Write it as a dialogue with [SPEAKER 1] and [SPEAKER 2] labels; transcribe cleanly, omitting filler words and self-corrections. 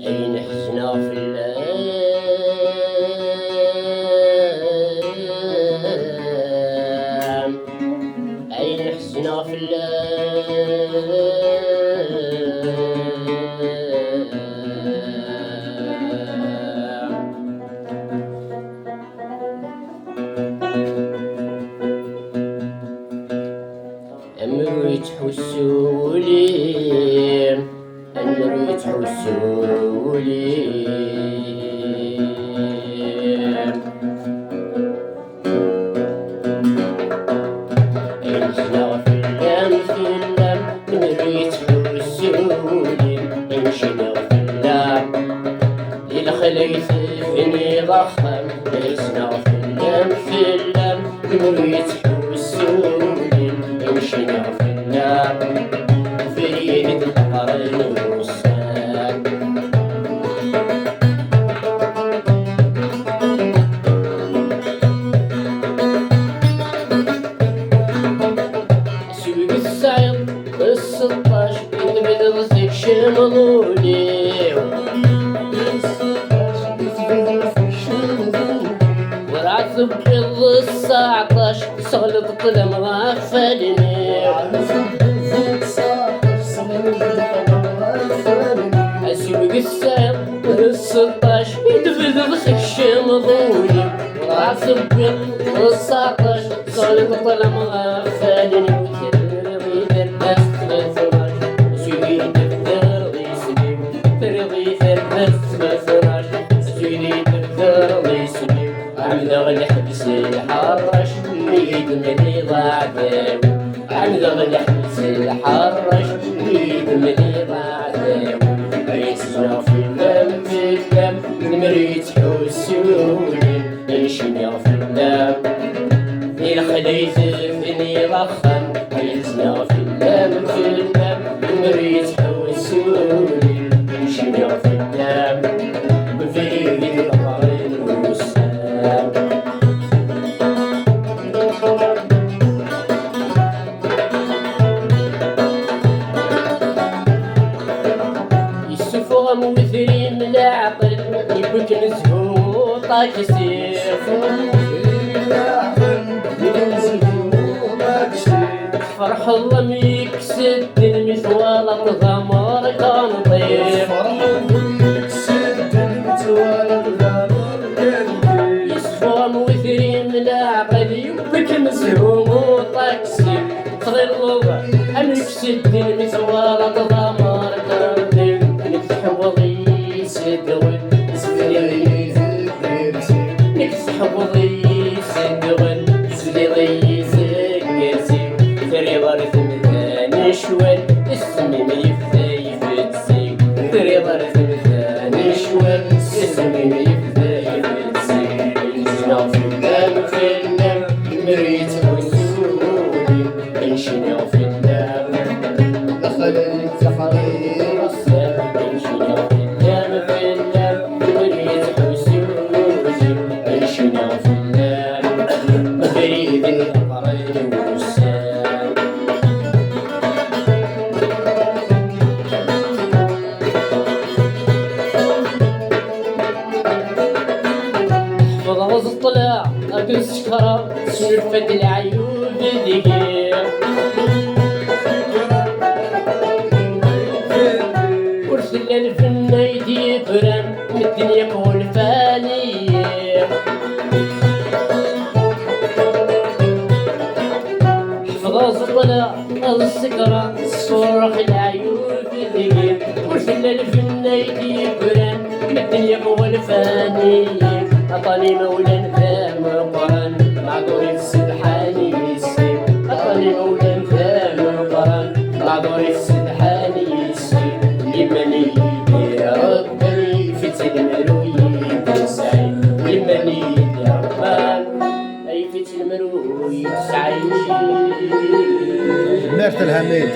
[SPEAKER 1] أين حزنا في اللام، أين حزنا في اللام. أمرو يتحسولي، أمرو يتحسولي، أين حزنا في اللام، في اللام أمرو يتحسولي، أين حزنا في اللام للخليث فيني ضخم، ليسنا في اللام، في اللام أمرو يتحسولي، أين حزنا في اللام فريد القرن والسام. سوق السعيد بالستاش نبدل سكشن ضولي، ورعثب بالتسعطاش سغلط المغفلني، أسوق السعيد بالستاش يدفذ سكشن ضولي، ورعثب بالتسعطاش سغلط المغفلني، وترضي درس مثراش سوقي دفتر ضيسني، ترضي درس مثراش سوقي دفتر ضيسني، عمدغ الحبس الحرش ميد مني ضعداوي، عمدغ الحبس الحرش ميد مني ضعداوي، عيسنا في اللام، في اللام نمريت حسولي، عيشنا في اللام الخليث فيني ضخم، عيسنا في اللام، في اللام نمريت حسولي، عيشنا في اللام بفيد القرن والسام. يسفغ مثري من العقل يبك نزهو طاكسير، فرح الله ميكسد المثوال الغمر كان طير، يسفغ مثري من العقل يبك نزهو طاكسير، صغير الوضع ميكسد المثوال الغمر كان طير، نتحوضي سدغل نتحوضي سدغل سدغي سكرسي، تري ضرث مثاني شوال اسمي ميفذا يفتسي، تري ضرث مثاني شوال اسمي ميفذا يفتسي، عيشنا في اللام، في اللام مريت حسولي، عيشنا في اللام دخل التحرير السام، عيشنا في اللام، في اللام مريت حسولي، عيشنا في اللام فريد القرن والسام. حفظ غز الطلاع أقص شكرا سلفة العيوب دقيق، ورسل الفن يدي برم من الدنيا كل فانية، حفظ غز الطلاع السكرة صورخ العيوب يدي وشل الفنا يدي بران من الدنيا هو الفاني عطاني مولا فام القران معذوري في السدحاني يسير عطاني مولا فام القران معذوري في السدحاني يسير لمن يدي ربي في المروي تسعي لمن يدي ربان اي في المروي تسعي
[SPEAKER 2] ميرت الحميد